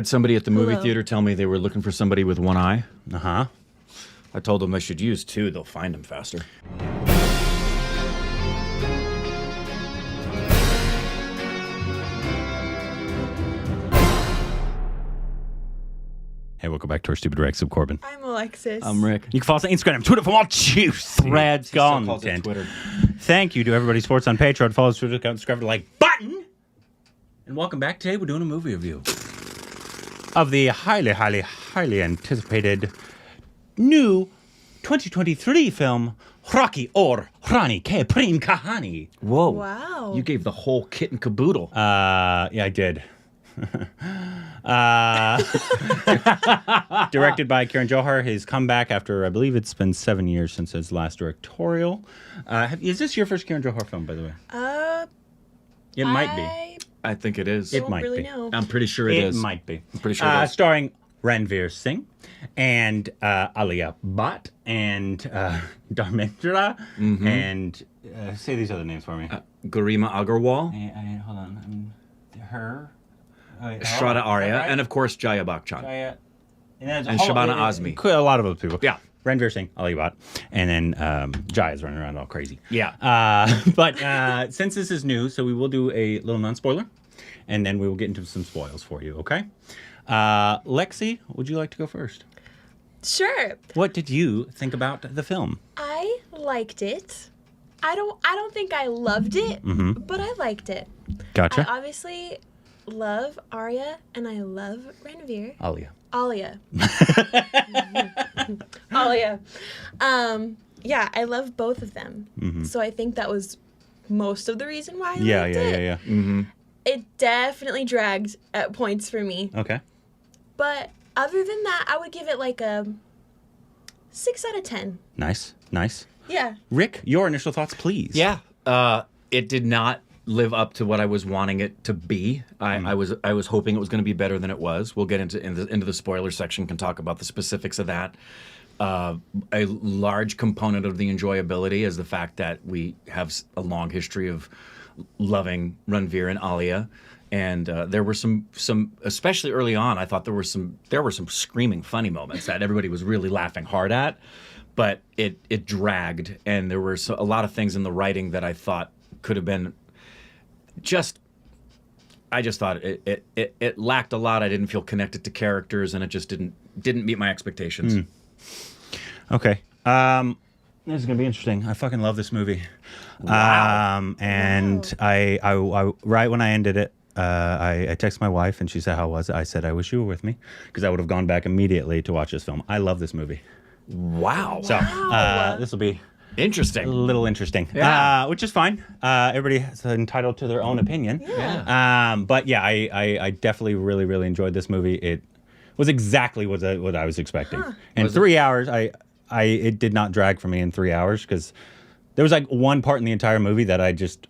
had somebody at the movie Hello. theater tell me they were looking for somebody with one eye. Uh-huh. I told them they should use two. They'll find him faster. Hey, welcome back to our Stupid Rex of Corbin. I'm Alexis. I'm Rick. You can follow us on Instagram, Twitter for more juice. Threads, content. Twitter. Thank you to everybody sports on Patreon. Follow us Twitter account, subscribe to the like button. And welcome back. Today we're doing a movie review of the highly anticipated new 2023 film Rocky Aur Rani ke Prem Kahaani. Whoa. Wow. You gave the whole kit and caboodle. Yeah, I did. Directed by Karan Johar. His comeback after, I believe it's been 7 years since his last directorial. Is this your first Karan Johar film, by the way? It might be. I think it is. It might really be. know. I'm pretty sure it is. It might be. I'm pretty sure it is. Starring Ranveer Singh and Alia Bhatt and Dharmendra and say these other names for me. Garima Agarwal, Hold on. Her. Shraddha Arya, right? and of course Jaya Bachchan. And Shabana Azmi. A lot of other people. Yeah. Ranveer Singh, Ali Bhatt, and then Jaya's running around all crazy. Yeah. But since this is new, so we will do a little non-spoiler, and then we will get into some spoils for you, okay? Lexi, would you like to go first? Sure. What did you think about the film? I liked it. I don't think I loved it, but I liked it. Gotcha. I obviously love Arya and I love Ranveer. Alia. Alia. Alia. Yeah, I love both of them. So I think that was most of the reason why I liked it. Yeah. It definitely dragged at points for me. Okay. But other than that, I would give it like a 6 out of 10. Nice. Yeah. Rick, your initial thoughts, please. Yeah. It did not live up to what I was wanting it to be. I was hoping it was going to be better than it was. We'll get into the spoiler section, can talk about the specifics of that. A large component of the enjoyability is the fact that we have a long history of loving Ranveer and Alia. And there were some, especially early on, I thought there were some screaming funny moments that everybody was really laughing hard at, but it dragged, and there were a lot of things in the writing that I thought could have been I just thought it lacked a lot. I didn't feel connected to characters, and it just didn't meet my expectations. Okay. This is gonna be interesting. I fucking love this movie. Wow. And I right when I ended it, I texted my wife and she said, "How was it?" I said, "I wish you were with me," because I would have gone back immediately to watch this film. I love this movie. Wow. So this will be Interesting. a little interesting, Yeah. which is fine. Everybody is entitled to their own opinion. Yeah. But yeah, I definitely really enjoyed this movie. It was exactly what I was expecting. In 3 hours, it did not drag for me in 3 hours, because there was like one part in the entire movie that I just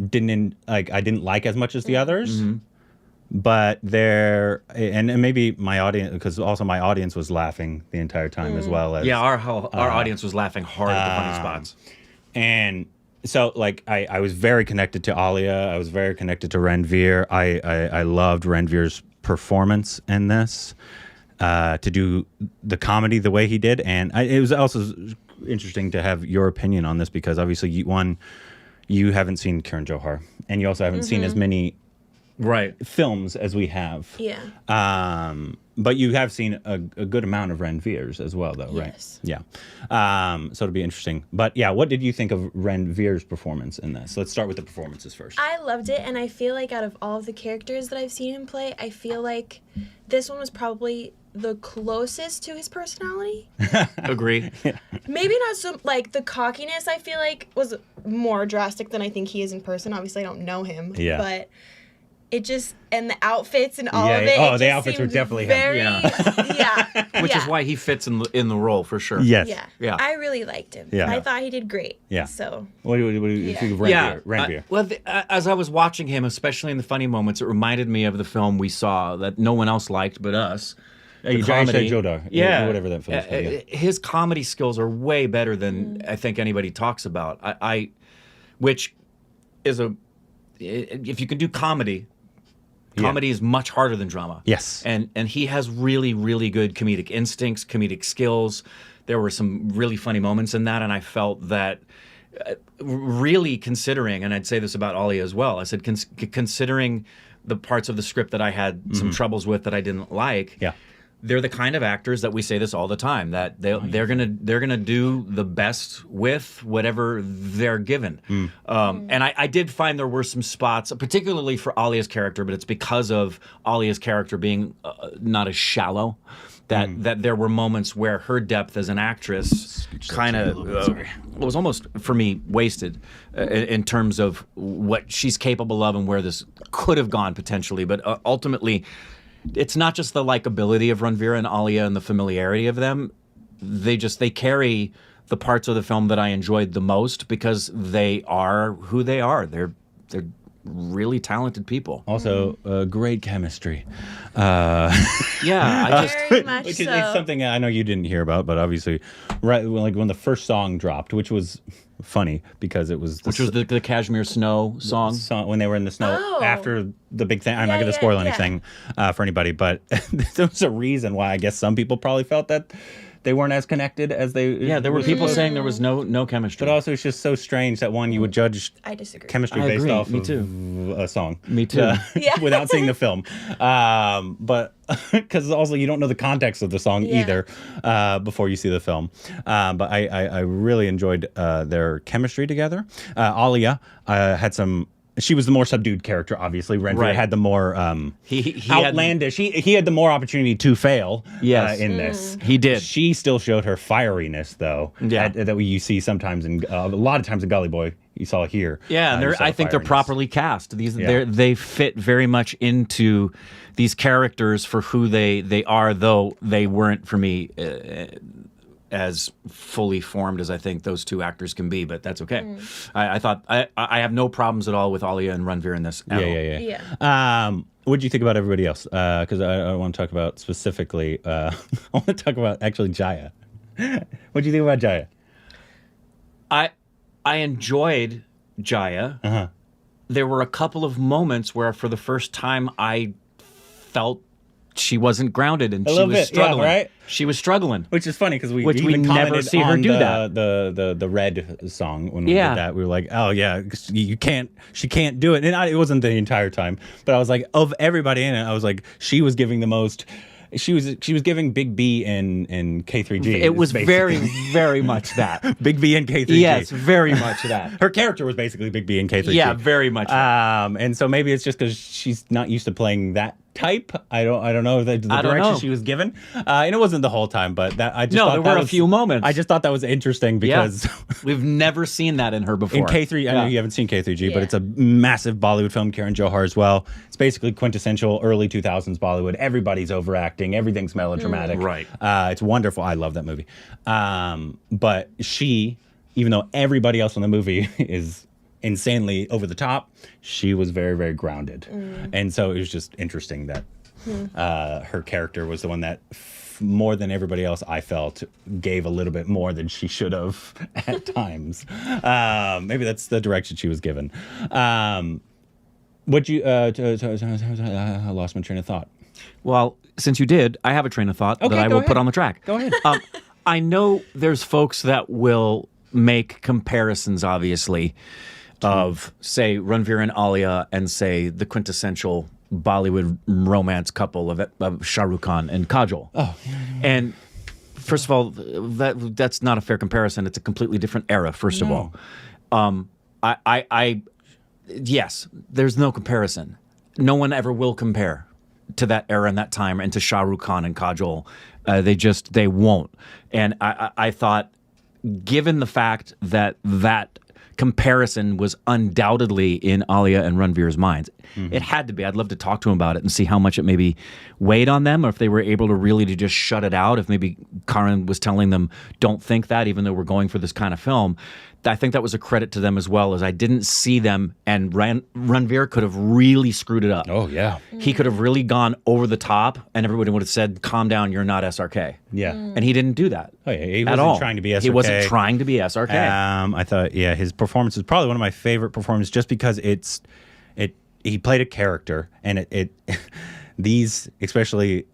didn't like as much as the others. But there, and maybe my audience, because also my audience was laughing the entire time as well. As, Yeah, our audience was laughing hard at the funny spots. And so, like, I was very connected to Alia. I was very connected to Ranveer. I loved Ranveer's performance in this, to do the comedy the way he did. And it was also interesting to have your opinion on this, because obviously, you haven't seen Karan Johar, and you also haven't seen as many films as we have. Yeah. But you have seen a good amount of Ranveer's as well, though, right? Yes. Yeah. So it'll be interesting. But yeah, what did you think of Ranveer's performance in this? Let's start with the performances first. I loved it, and I feel like out of all of the characters that I've seen him play, I feel like this one was probably the closest to his personality. Agree. Maybe not so, like, the cockiness, I feel like, was more drastic than I think he is in person. Obviously, I don't know him. Yeah. But it just, and the outfits and all of it. Oh, it the just outfits were seemed definitely him. very, Yeah. Which is why he fits in the role for sure. Yes. Yeah. Yeah. I really liked him. Yeah. I thought he did great. Yeah. So. What do you think of Ranveer? Yeah. Ranveer. Well, as I was watching him, especially in the funny moments, it reminded me of the film we saw that no one else liked but us. The Jai comedy. Jodhar, Yeah. whatever that film is called, yeah. His comedy skills are way better than I think anybody talks about. Which is if you can do comedy, Comedy is much harder than drama. Yes. And he has really, really good comedic instincts, comedic skills. There were some really funny moments in that, and I felt that really considering, and I'd say this about Alia as well, I said considering the parts of the script that I had some troubles with that I didn't like. Yeah. They're the kind of actors that we say this all the time, that they're gonna do the best with whatever they're given. And I did find there were some spots, particularly for Alia's character, but it's because of Alia's character being not as shallow, that there were moments where her depth as an actress kind of was almost, for me, wasted in terms of what she's capable of and where this could have gone potentially. But ultimately, it's not just the likability of Ranveer and Alia and the familiarity of them. They carry the parts of the film that I enjoyed the most because they are who they are. They're really talented people. Also, great chemistry. Yeah, I just Very much Which so. is it's something I know you didn't hear about, but obviously, right when the first song dropped, which was funny because it was the Kashmir Snow song. when they were in the snow Oh. after the big thing. I'm not Yeah, going to yeah, spoil yeah. anything for anybody, but there's a reason why I guess some people probably felt that they weren't as connected as they. Yeah, there were people saying there was no chemistry. But also, it's just so strange that you would judge I disagree. chemistry I based agree. off Me of too. a song. Me too. Yeah. Without seeing the film. But because also you don't know the context of the song Yeah. either before you see the film. But I really enjoyed their chemistry together. Alia had some. She was the more subdued character, obviously. Ranveer Right. had the more He had- outlandish. He had the more opportunity to fail Yes. in this. He did. She still showed her fieriness, though. Yeah. That you see sometimes in a lot of times in Gully Boy. You saw here. Yeah, and you they're, saw I think they're fieriness. properly cast. Yeah. They fit very much into these characters for who they are, though they weren't for me as fully formed as I think those two actors can be. But that's okay. I thought I have no problems at all with Alia and Ranveer in this. At all. Yeah. What did you think about everybody else? Because I want to talk about specifically. I want to talk about actually Jaya. What do you think about Jaya? I enjoyed Jaya. Uh-huh. There were a couple of moments where, for the first time, I felt she wasn't grounded and she little was bit, yeah, struggling. right? She was struggling. Which is funny because we Which we even never commented see her on do that. the Red song when we Yeah. did that. We were like, oh yeah, you can't. She can't do it. And it wasn't the entire time, but I was like, of everybody in it, I was like, she was giving the most. She was giving Big B in K3G. It was basically. very, very much that. Big B in K3G. Yes, very much that. Her character was basically Big B in K3G. Yeah, very much that. And so maybe it's just because she's not used to playing that type. I don't know the I don't direction know. she was given. And it wasn't the whole time, but that I just No, thought there that were a was- few moments. I just thought that was interesting because We've never seen that in her before. in K3, I know Yeah. you haven't seen K3G, but Yeah. it's a massive Bollywood film. Karan Johar as well. It's basically quintessential early 2000s Bollywood. Everybody's overacting. Everything's melodramatic. Right. It's wonderful. I love that movie. But she, even though everybody else in the movie is insanely over the top, she was very, very grounded. And so it was just interesting that her character was the one that more than everybody else I felt gave a little bit more than she should have at times. Maybe that's the direction she was given. Would you I lost my train of thought. Well, since you did, I have a train of thought Okay, that I go will put ahead. on the track. Go ahead. I know there's folks that will make comparisons, obviously, of, say, Ranveer and Alia and, say, the quintessential Bollywood romance couple of Shah Rukh Khan and Kajol. Oh, and first of all, that's not a fair comparison. It's a completely different era, first of all. Yes, there's no comparison. No one ever will compare to that era and that time and to Shah Rukh Khan and Kajol. They won't. And I thought, given the fact that comparison was undoubtedly in Alia and Ranveer's minds, it had to be. I'd love to talk to him about it and see how much it maybe weighed on them, or if they were able to really to just shut it out. If maybe Karan was telling them, don't think that, even though we're going for this kind of film. I think that was a credit to them as well, as I didn't see them, and Ranveer could have really screwed it up. Oh, yeah. He could have really gone over the top, and everybody would have said, calm down, you're not SRK. Yeah. And he didn't do that. Oh, yeah. He at wasn't all. trying to be SRK. He wasn't trying to be SRK. I thought, his performance is probably one of my favorite performances just because he played a character, and it these especially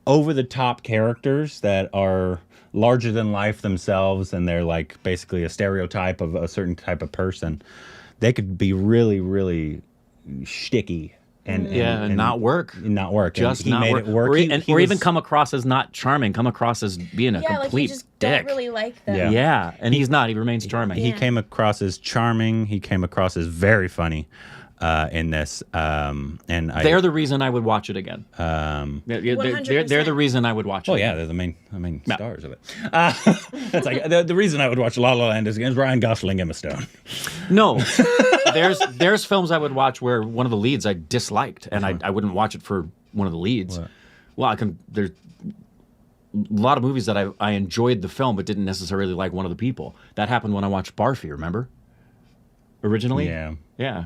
over the top characters that are larger than life themselves, and they're like basically a stereotype of a certain type of person. They could be really, really shticky and not work. Not work. Just and he not made work. it work. Or even come across as not charming, come across as being a Yeah, like complete you just dick. don't really like them. Yeah. Yeah, and he's not. He remains charming. He Yeah. came across as charming. He came across as very funny in this. And They're the reason I would watch it again. They're 100%. the reason I would watch it. Oh yeah, they're the main stars of it. That's like the reason I would watch La La Land is against Ryan Gosling, Emma Stone. No, there's films I would watch where one of the leads I disliked, and I wouldn't watch it for one of the leads. What? Well, there's a lot of movies that I enjoyed the film but didn't necessarily like one of the people. That happened when I watched Barfi. Remember? Originally. Yeah, Yeah.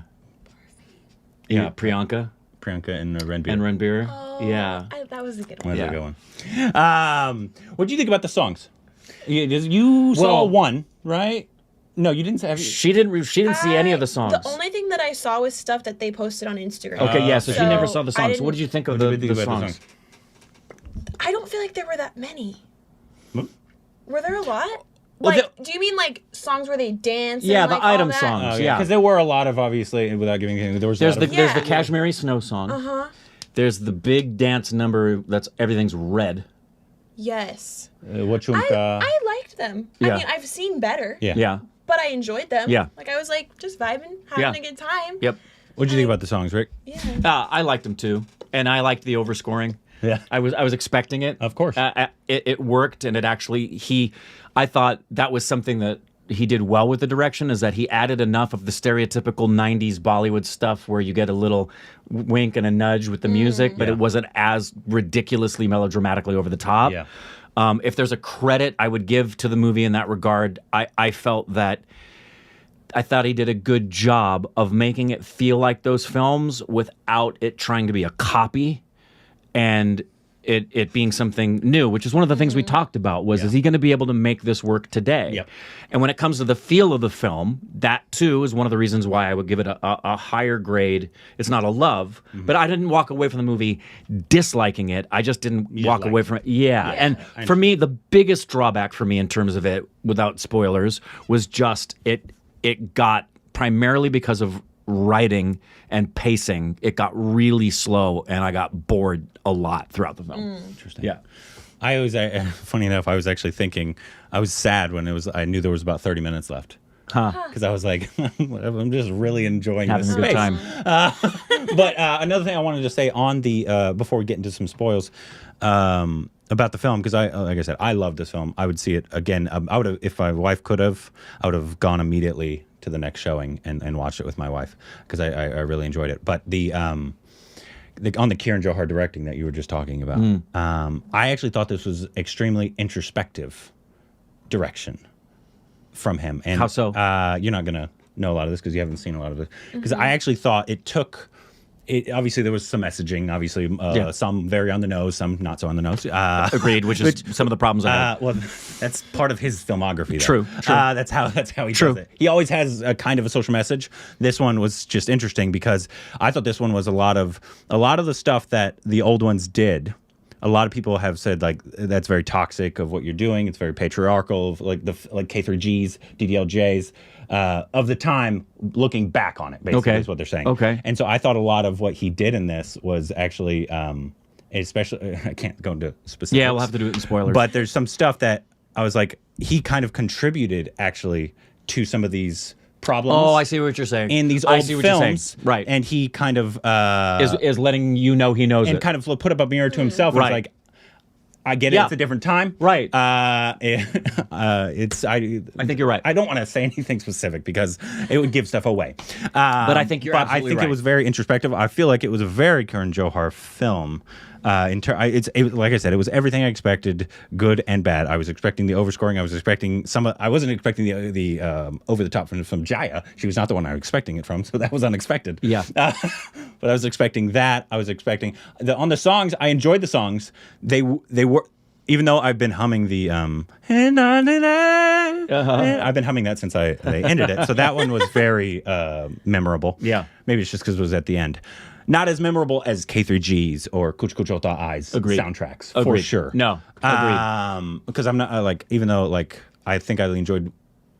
Yeah, Priyanka Priyanka and Ranbir. and Ranbir. Oh, Yeah. that was a good Where's one. that Yeah. going? What do you think about the songs? You saw Well- one, right? No, you didn't. Have you? She didn't see any of the songs. The only thing that I saw was stuff that they posted on Instagram. Okay, yeah, so she So, never saw the I songs. What did you think of What the did you think about the songs? I don't feel like there were that many. Hmm? Were there a lot? Well, Like, do you mean like songs where they dance? Yeah, and, the like, all item that? songs. Oh, Yeah. because there were a lot of, obviously, without giving anything, there was a There's lot the of, there's the Yeah. Kashmiri Snow song. Uh-huh. There's the big dance number that's everything's red. Yes. Wachunka. I liked them. Yeah. I mean, I've seen better. Yeah. Yeah. But I enjoyed them. Yeah. Like, I was like, just vibing, having Yeah. a good time. Yep. What did you think about the songs, Rick? Yeah. I liked them too, and I liked the overscoring. Yeah. I was expecting it. Of course. It worked, and it actually I thought that was something that he did well with the direction, is that he added enough of the stereotypical 90s Bollywood stuff where you get a little wink and a nudge with the music, but Yeah. it wasn't as ridiculously melodramatically over the top. Yeah. If there's a credit I would give to the movie in that regard, I felt that I thought he did a good job of making it feel like those films without it trying to be a copy and it being something new, which is one of the things we talked about was, is he going to be able to make this work today? Yep. And when it comes to the feel of the film, that too is one of the reasons why I would give it a higher grade. It's not a love, but I didn't walk away from the movie disliking it. I just didn't walk liked away it. from it. Yeah. And for me, the biggest drawback for me in terms of it, without spoilers, was just it got, primarily because of writing and pacing, it got really slow and I got bored a lot throughout the film. Interesting. Yeah. I was, funny enough, I was actually thinking, I was sad when I knew there was about 30 minutes left. Because I was like, I'm just really enjoying Having this a good space. time. But another thing I wanted to say on the before we get into some spoils about the film, because like I said, I love this film. I would see it again. I would have, if my wife could have, I would have gone immediately to the next showing and watched it with my wife because I really enjoyed it. But on the Kieran Johar directing that you were just talking about, I actually thought this was extremely introspective direction from him. And How so? You're not gonna know a lot of this because you haven't seen a lot of it. Because I actually thought it took. Obviously, there was some messaging. Obviously, some very on the nose, some not so on the nose. Agreed, which is some of the problems I had. Well, that's part of his filmography. Though. True. That's how he does it. He always has a kind of a social message. This one was just interesting because I thought this one was a lot of the stuff that the old ones did. A lot of people have said like that's very toxic of what you're doing. It's very patriarchal, of like K3Gs, DDLJs of the time. Looking back on it, basically, is what they're saying. Okay. And so I thought a lot of what he did in this was actually, especially I can't go into specifics. Yeah, we'll have to do it in spoilers. But there's some stuff that I was like, he kind of contributed actually to some of these problems. Oh, I see what you're saying. In these I old see what you're saying. films, Right. And he kind of is letting you know he knows and it. kind of put up a mirror to himself. And Right. was like, I get it. Yeah. It's a different time. Right. It's I think you're right. I don't want to say anything specific because it would give stuff away. But I think you're But I absolutely think right. it was very introspective. I feel like it was a very Karan Johar film. It like I said, it was everything I expected, good and bad. I was expecting the overscoring. I was expecting I wasn't expecting the over the top from Jaya. She was not the one I was expecting it from, so that was unexpected. Yeah. But I was expecting that. I was expecting on the songs. I enjoyed the songs. They were. Even though I've been humming the I've been humming that since they ended it. So that one was very memorable. Yeah. Maybe it's just because it was at the end. Not as memorable as K3G's or Kuch Kuch Hota Ai's soundtracks, for Agreed. sure. No, agreed. Because I'm not even though I think I enjoyed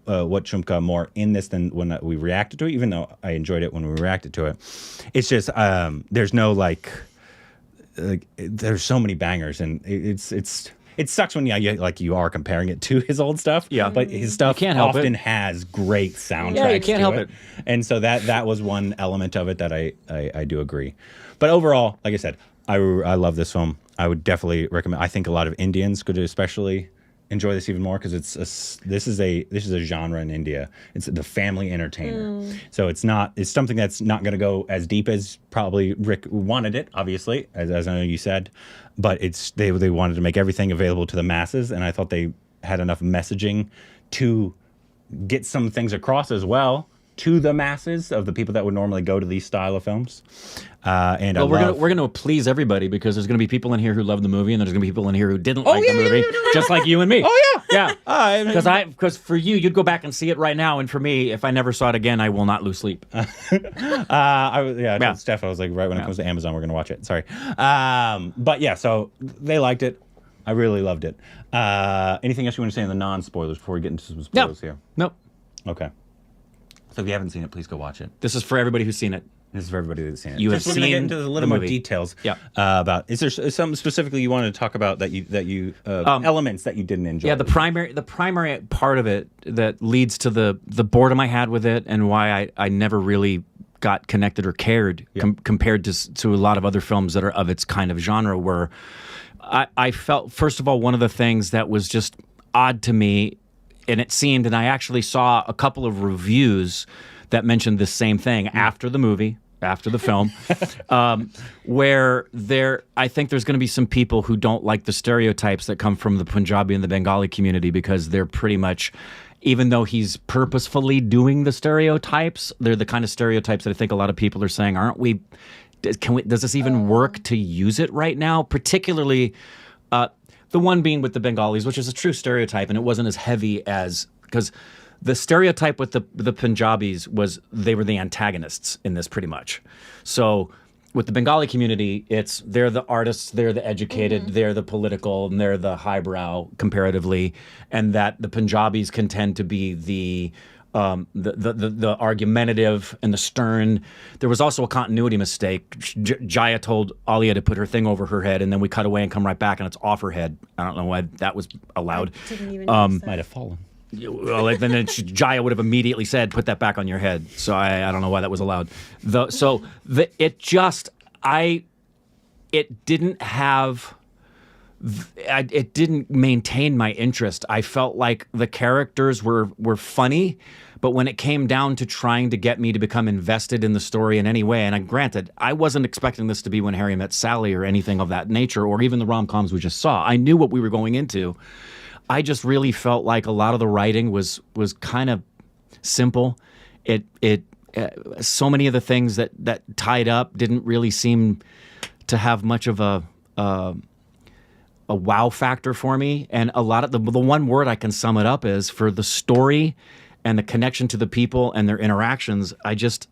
What Chumka more in this than when we reacted to it, even though I enjoyed it when we reacted to it. It's just there's no there's so many bangers, and it sucks when you are comparing it to his old stuff. Yeah. But his stuff often has great soundtracks. Yeah, you can't help it. And so that was one element of it that I do agree. But overall, like I said, I love this film. I would definitely recommend. I think a lot of Indians could especially enjoy this even more because this is a genre in India. It's the family entertainer. So it's something that's not going to go as deep as probably Rick wanted it, obviously, as I know you said, but they wanted to make everything available to the masses, and I thought they had enough messaging to get some things across as well to the masses of the people that would normally go to these style of films. We're gonna please everybody because there's gonna be people in here who love the movie, and there's gonna be people in here who didn't like the movie, just like you and me. Oh Yeah, yeah. Because for you'd go back and see it right now, and for me, if I never saw it again, I will not lose sleep. I told Steph, I was like, right when it comes to Amazon, we're gonna watch it. Sorry, but yeah, so they liked it. I really loved it. Anything else you want to say in the non-spoilers before we get into some spoilers here? Nope. Okay. So if you haven't seen it, please go watch it. This is for everybody who's seen it. This is for everybody that's seen it. You have We're going to get seen into a little the more movie. details. Yeah. About is there something specifically you wanted to talk about that you elements that you didn't enjoy? Yeah, the primary part of it that leads to the boredom I had with it and why I never really got connected or cared compared to a lot of other films that are of its kind of genre were I felt, first of all, one of the things that was just odd to me, and it seemed, and I actually saw a couple of reviews that mentioned the same thing after the movie, after the film, where I think there's going to be some people who don't like the stereotypes that come from the Punjabi and the Bengali community because they're pretty much, even though he's purposefully doing the stereotypes, they're the kind of stereotypes that I think a lot of people are saying, aren't we? Does this even work to use it right now? Particularly, the one being with the Bengalis, which is a true stereotype, and it wasn't as heavy as because the stereotype with the Punjabis was they were the antagonists in this pretty much. So with the Bengali community, they're the artists, they're the educated, they're the political, and they're the highbrow comparatively, and that the Punjabis can tend to be the argumentative and the stern. There was also a continuity mistake. Jaya told Alia to put her thing over her head, and then we cut away and come right back, and it's off her head. I don't know why that was allowed. I didn't even notice that. Might have fallen. Well, then Jaya would have immediately said, "Put that back on your head." So I don't know why that was allowed. It didn't maintain my interest. I felt like the characters were funny, but when it came down to trying to get me to become invested in the story in any way, and granted, I wasn't expecting this to be When Harry Met Sally or anything of that nature, or even the rom-coms we just saw. I knew what we were going into. I just really felt like a lot of the writing was kind of simple. So many of the things that tied up didn't really seem to have much of a wow factor for me. And a lot of the one word I can sum it up is for the story and the connection to the people and their interactions. I just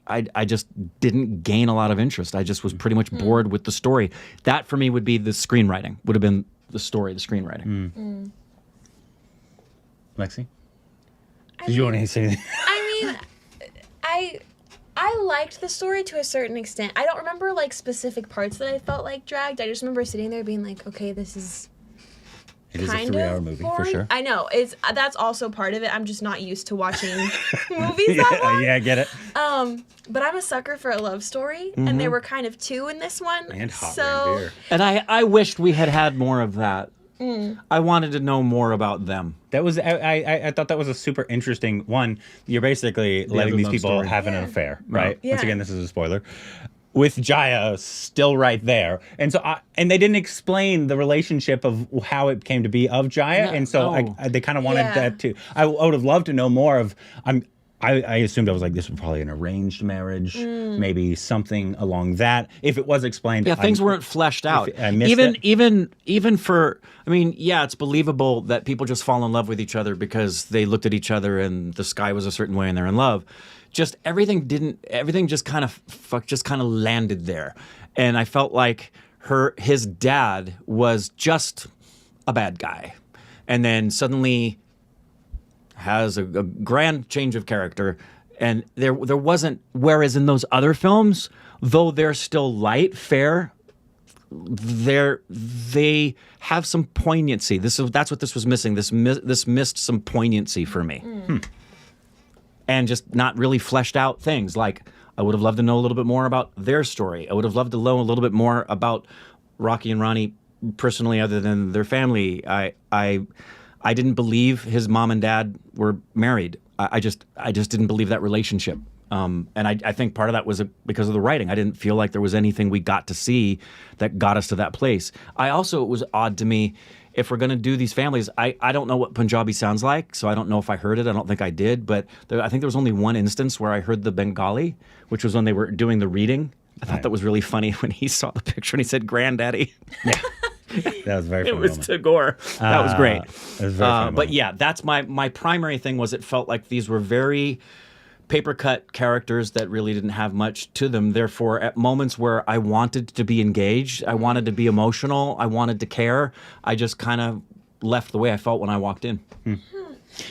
didn't gain a lot of interest. I just was pretty much bored with the story. That for me would be the screenwriting. Would have been the story, the screenwriting. Lexi, did you want to say anything? I mean, I liked the story to a certain extent. I don't remember like specific parts that I felt like dragged. I just remember sitting there being like, okay, this is It is a kind 3-hour of movie boring. for sure. I know that's also part of it. I'm just not used to watching movies that long. Yeah, I get it. But I'm a sucker for a love story, and there were kind of two in this one. And hot so beer. And I wished we had more of that. I wanted to know more about them. That was I thought that was a super interesting one. You're basically letting these love people story. have an affair, right? Yeah. Once again, this is a spoiler. With Jaya still right there, and so and they didn't explain the relationship of how it came to be of Jaya, and so no. they kind of wanted Yeah. that too. I would have loved to know more of I assumed I was like, this was probably an arranged marriage, maybe something along that. If it was explained, Yeah, things weren't fleshed out. I missed even it. even for, I mean, yeah, it's believable that people just fall in love with each other because they looked at each other and the sky was a certain way and they're in love. Just everything just kind of landed there, and I felt like his dad was just a bad guy, and then suddenly has a grand change of character, and there wasn't. Whereas in those other films, though they're still light fare, they have some poignancy. That's what this was missing. This missed some poignancy for me, and just not really fleshed out things. Like, I would have loved to know a little bit more about their story. I would have loved to know a little bit more about Rocky and Ronnie personally, other than their family. I didn't believe his mom and dad were married. I just didn't believe that relationship. And I think part of that was because of the writing. I didn't feel like there was anything we got to see that got us to that place. It was odd to me, if we're going to do these families, I don't know what Punjabi sounds like, so I don't know if I heard it. I don't think I did. But I think there was only one instance where I heard the Bengali, which was when they were doing the reading. I thought that was really funny when he saw the picture and he said, "Granddaddy." Yeah. That was very funny. It was Tagore. That was great. It was very funny but yeah, that's my primary thing. Was it felt like these were very paper cut characters that really didn't have much to them. Therefore, at moments where I wanted to be engaged, I wanted to be emotional, I wanted to care, I just kind of left the way I felt when I walked in.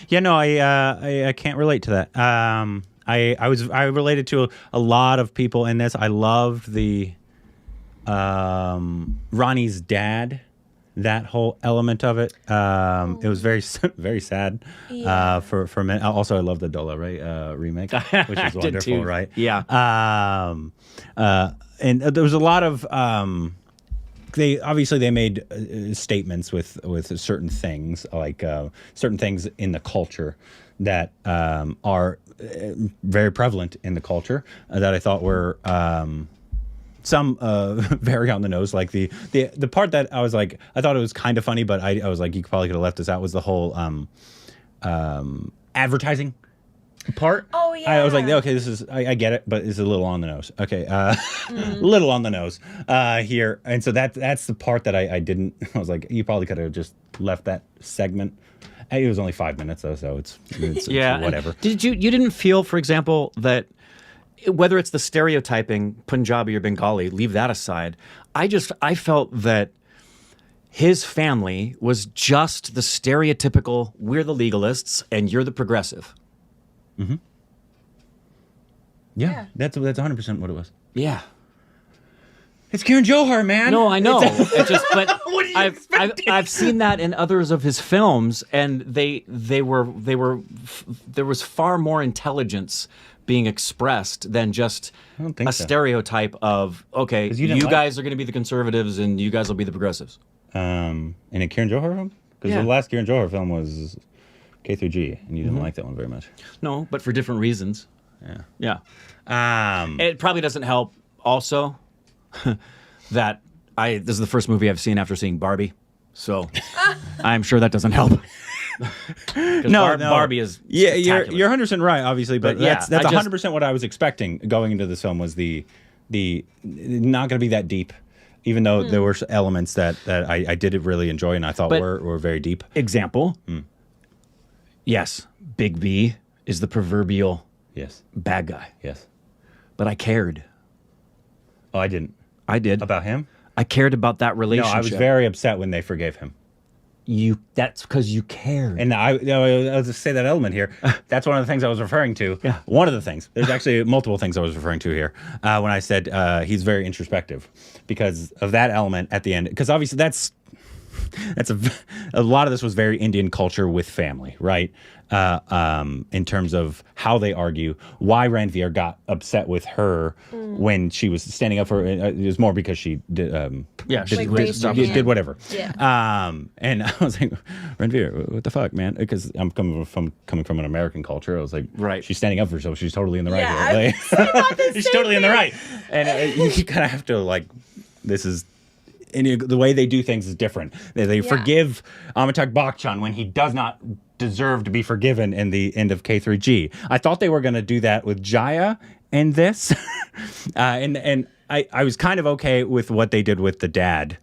Yeah, no, I can't relate to that. I related to a lot of people in this. I loved the Ronnie's dad, that whole element of it. It was very very sad for a minute. Also, I love the Dola remake, which is wonderful, too. right? Yeah. And there was a lot of they made statements with certain things, like certain things in the culture that are very prevalent in the culture that I thought were some very on the nose. Like the part that I was like, I thought it was kind of funny, but I was like, you probably could have left this out, was the whole advertising part. Oh yeah. I was like, okay, this is, I get it, but it's a little on the nose. Okay, little on the nose here, and so that's the part that I didn't. I was like, you probably could have just left that segment. It was only 5 minutes though, so it's yeah, whatever. Did you didn't feel, for example, that whether it's the stereotyping Punjabi or Bengali, leave that aside. I felt that his family was just the stereotypical, we're the legalists and you're the progressive. Mm-hmm. Yeah, that's 100% what it was. Yeah. It's Karan Johar, man. No, I know. It just, but What are you expecting? I've seen that in others of his films, and there was far more intelligence being expressed than just I don't think a so. stereotype of, okay, 'Cause you, you didn't guys are going to be the conservatives and you guys will be the progressives. In a Karan Johar film? Because Yeah. the last Karan Johar film was K through G, and you didn't like that one very much. No, but for different reasons. Yeah. Yeah. It probably doesn't help also that this is the first movie I've seen after seeing Barbie. So I'm sure that doesn't help. No, Barbie is Yeah, spectacular. you're 100% right, obviously, but But yeah, that's I just- 100% what I was expecting going into this film, was the not going to be that deep, even though there were elements that I did really enjoy and I thought But- were very deep. Example. Yes, Big B is the proverbial Yes, bad guy, yes. but I cared. Oh, I didn't. I did. About him? I cared about that No, relationship. I was very upset when they forgave him. That's because you cared. And I'll just say that element here. That's one of the things I was referring to. Yeah. One of the things. There's actually multiple things I was referring to here when I said he's very introspective, because of that element at the end. Because obviously that's a lot of this was very Indian culture with family, right? In terms of how they argue, why Ranveer got upset with her when she was standing up for it was more because she did, she Like did raised stuff. her did, did whatever. Yeah. And I was like, Ranveer, what the fuck, man? Because I'm coming from an American culture. I was like, Right. she's standing up for herself. She's totally in the right. Yeah, here. Like, she's same totally in the thing. right. And you kind of have to, like, this is. And the way they do things is different. They forgive Amitabh Bachchan when he does not deserve to be forgiven in the end of K3G. I thought they were going to do that with Jaya in this, and I was kind of okay with what they did with the dad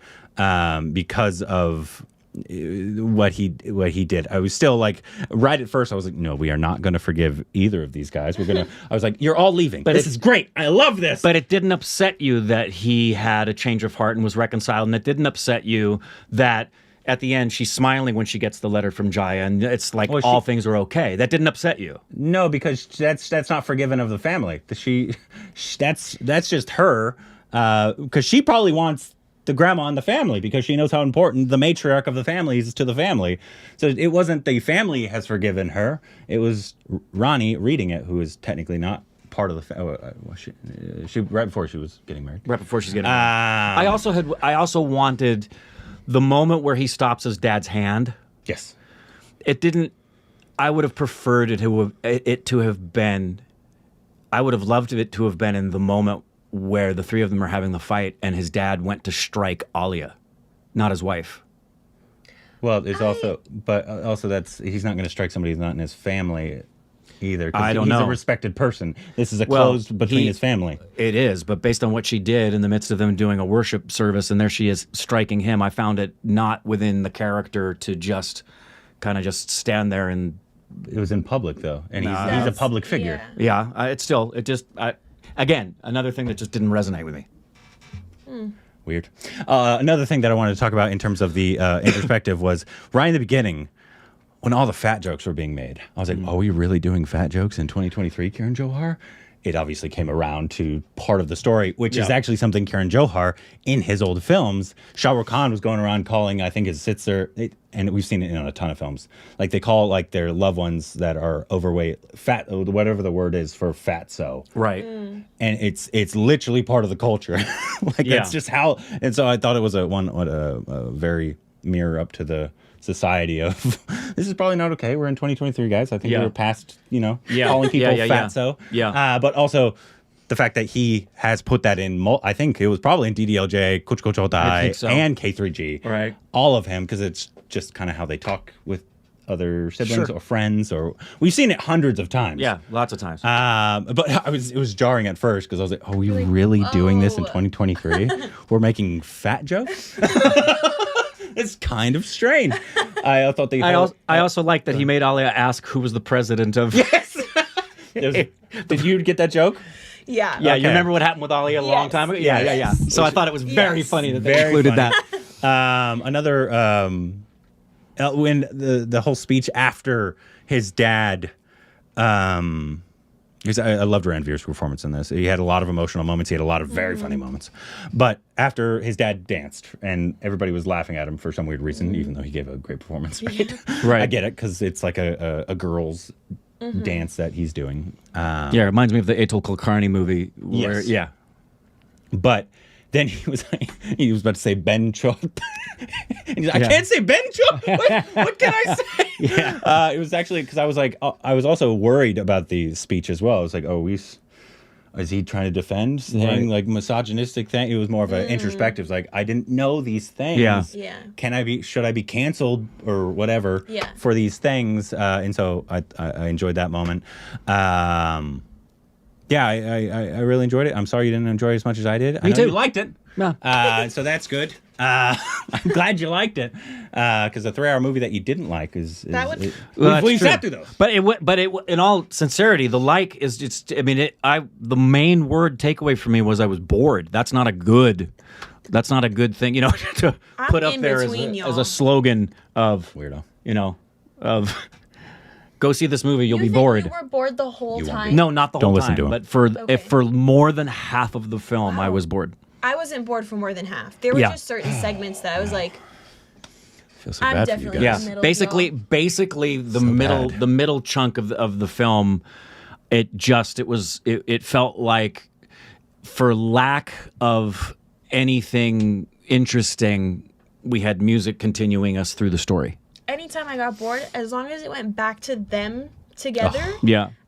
because of what he did. I was still like, right at first I was like, no, we are not going to forgive either of these guys. I was like, you're all leaving, but this is great, I love this. But it didn't upset you that he had a change of heart and was reconciled, and it didn't upset you that at the end she's smiling when she gets the letter from Jaya, and it's like all things are okay. That didn't upset you? No, because that's not forgiven of the family. That's just her, because she probably wants the grandma and the family because she knows how important the matriarch of the family is to the family. So it wasn't the family has forgiven her. It was Rani reading it, who is technically not part of the family. She right before she was getting married. Right before she's getting married. I also wanted the moment where he stops his dad's hand. Yes. It didn't. I would have preferred it to have been. I would have loved it to have been in the moment where the three of them are having the fight and his dad went to strike Alia, not his wife. Well, it's also that's he's not going to strike somebody who's not in his family either. I don't know. He's a respected person. This is closed between his family. It is, but based on what she did in the midst of them doing a worship service, and there she is striking him, I found it not within the character to just kind of just stand there and. It was in public though, and he's a public figure. Yeah, again, another thing that just didn't resonate with me. Weird. Another thing that I wanted to talk about in terms of the introspective was right in the beginning when all the fat jokes were being made. I was like, are we really doing fat jokes in 2023, Karan Johar? It obviously came around to part of the story, which is actually something Karan Johar, in his old films, Shah Rukh Khan was going around calling, I think, his sister, and we've seen it in a ton of films, like they call like their loved ones that are overweight, fat, whatever the word is for fatso. Right. And it's literally part of the culture. That's just how, and so I thought it was a very mirror up to the society of this is probably not okay. We're in 2023, guys. I think we're past, calling people fatso. Yeah. But also the fact that he has put that in, I think it was probably in DDLJ, Kuch Kuch Hota Hai, and K3G. Right. All of him, because it's just kind of how they talk with other siblings or friends, or we've seen it hundreds of times. Yeah, lots of times. But it was jarring at first because I was like, are we really doing this in 2023? We're making fat jokes? It's kind of strange. I thought they. I also like that he made Alia ask who was the president of. Yes. Did you get that joke? Yeah. Yeah. Okay. You remember what happened with Alia a long time ago? Yeah. So I thought it was very funny that they included that. Another when the whole speech after his dad. Because I loved Ranveer's performance in this. He had a lot of emotional moments. He had a lot of very funny moments. But after his dad danced, and everybody was laughing at him for some weird reason, even though he gave a great performance, right? Right. I get it, because it's like a girl's dance that he's doing. It reminds me of the Atul Kulkarni movie. Where, But then he was about to say Ben Chop. I can't say Ben Chop. What can I say? It was actually because I was like, I was also worried about the speech as well. I was like, is he trying to defend saying like misogynistic thing? It was more of an introspective. Like, I didn't know these things. Yeah. Should I be canceled or whatever for these things? And so I enjoyed that moment. I really enjoyed it. I'm sorry you didn't enjoy it as much as I did. Me too. You liked it. Yeah. So that's good. I'm glad you liked it. Because a 3-hour movie that you didn't like is we've sat through those. But in all sincerity, the like is just. I mean, the main word takeaway for me was I was bored. That's not a good thing, to put up there as a slogan of weirdo. Of. Go see this movie. You'll be bored. You were bored the whole time. No, not the whole time. Don't listen to him. But for more than half of the film, I was bored. I wasn't bored for more than half. There were just certain segments that I was like, feel so bad for you guys. In the middle. Basically the middle chunk of the film, it felt like, for lack of anything interesting, we had music continuing us through the story. Anytime I got bored, as long as it went back to them together,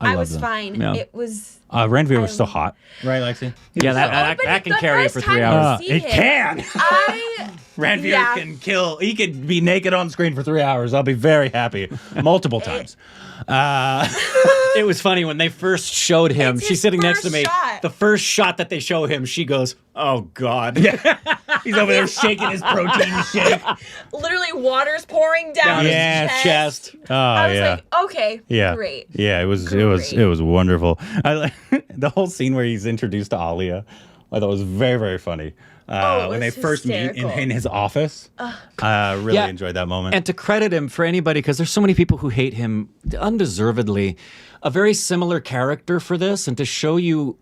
I was fine. Yeah. It was. Ranveer was still hot, right, Lexi? Yeah, that can carry it for 3 hours. It can. Ranveer Yeah. can kill. He could be naked on screen for 3 hours. I'll be very happy. Multiple times. It was funny when they first showed him. It's She's his sitting next to first me. shot. The first shot that they show him, she goes, "Oh God." He's over there shaking his protein shake. Literally, water's pouring down his chest. Oh, I was yeah. like, okay, Yeah, great. Yeah, it was Great. wonderful. I like the whole scene where he's introduced to Alia. I thought was very, very funny. It When they was first meet hysterical. in his office, really Yeah. enjoyed that moment. And to credit him for anybody, because there's so many people who hate him undeservedly, a very similar character for this, and to show you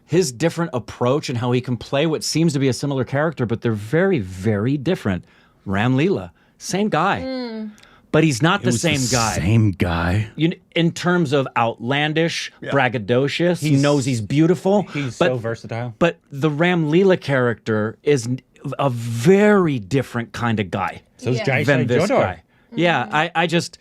his different approach and how he can play what seems to be a similar character, but they're very, very different. Ram Leela, same guy. But he's not the same guy. Same guy. In terms of outlandish, braggadocious, he knows he's beautiful. He's but, so versatile. But the Ram Leela character is a very different kind of guy So is Yeah. Jai than this Jodhar. guy. Yeah, I just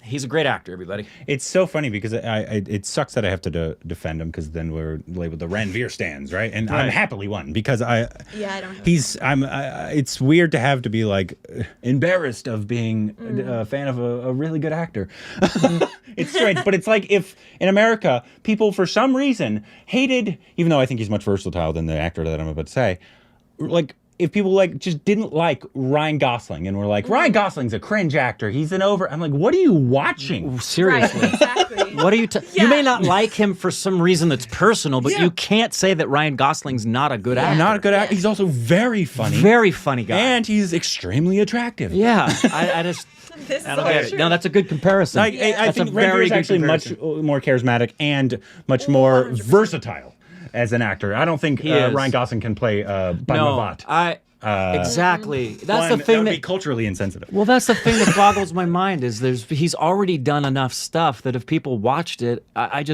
he's a great actor, everybody. It's so funny because it sucks that I have to defend him because then we're labeled the Ranveer stands, right? And I'm happily one because Yeah, I don't have it's weird to have to be like embarrassed of being a fan of a really good actor. It's strange, but it's like if in America people for some reason hated, even though I think he's much versatile than the actor that I'm about to say, like. If people like just didn't like Ryan Gosling and were like, Ryan Gosling's a cringe actor, he's an over. I'm like, what are you watching? Seriously. Right, exactly. What are you? Yeah. You may not like him for some reason that's personal, but Yeah. you can't say that Ryan Gosling's not a good actor. Not a good actor. He's also very funny. Very funny guy. And he's extremely attractive. yeah, I just This is I don't so get it. true. No, that's a good comparison. I That's think a very Ranveer is good actually much comparison. more charismatic and much more 100%. versatile as an actor. I don't think He is. Ryan Gosling can play No, Padmavat. exactly. That's One, the thing would that. be culturally insensitive. Well, that's the thing that boggles my mind is he's already done enough stuff that if people watched it, I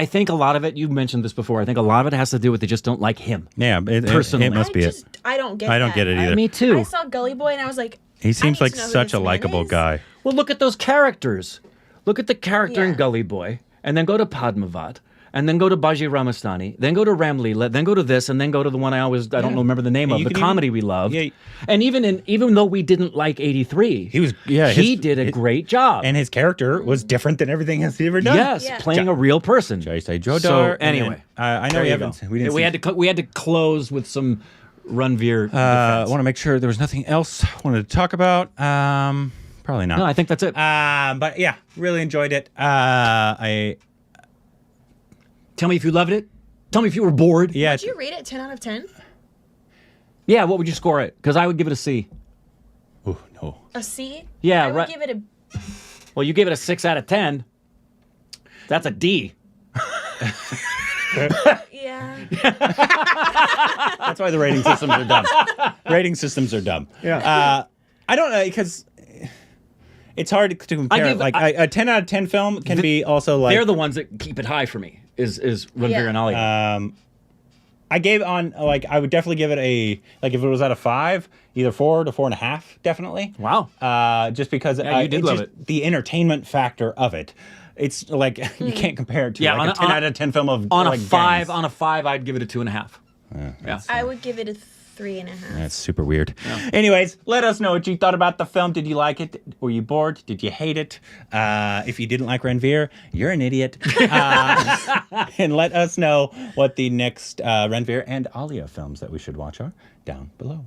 think a lot of it. You mentioned this before. I think a lot of it has to do with they just don't like him. Yeah, Personally. it must be it. I don't get I don't that. get it either. Me too. I saw Gully Boy and I was like, He I seems need like to know who such this a man likable is. guy. Well, look at those characters. Look at the character in Yeah. Gully Boy, and then go to Padmavat, and then go to Baji Ramastani, then go to Ram Leela, then go to this, and then go to the one I don't remember the name And of, you the could even- comedy we loved. Yeah. And even though we didn't like 83, he did a great job. And his character was different than everything else he ever done. yes, Yeah. playing a real person. Jai Jodhar. So and anyway, then, I know there we you haven't. go. We didn't. We had to close with some Ranveer. I defense. want to make sure there was nothing else I wanted to talk about. Probably not. No, I think that's it. But yeah, really enjoyed it. Tell me if you loved it. Tell me if you were bored. Yeah. Would you rate it 10 out of 10? Yeah, what would you score it? Because I would give it a C. Ooh, no. A C? Yeah, I would right. give it a. Well, you gave it a 6 out of 10. That's a D. Yeah. That's why the rating systems are dumb. Rating systems are dumb. Yeah. I don't know because it's hard to compare. A 10 out of 10 film can be also like They're the ones that keep it high for me. Is Ranveer Yeah. and Ali. I gave on I would definitely give it a if it was out of 5, either 4 to 4.5, definitely. Wow. Just because Yeah, you did it's love just it. the entertainment factor of it. It's like you can't compare it to Yeah, like on a a- 10 on a- out of 10 film of on like a 5, gangs. on a 5, I'd give it a 2.5. Yeah. I would give it a 3.5. That's super weird. Anyways, let us know what you thought about the film. Did you like it? Were you bored? Did you hate it? If you didn't like Ranveer, you're an idiot. And let us know what the next Ranveer and Alia films that we should watch are down below.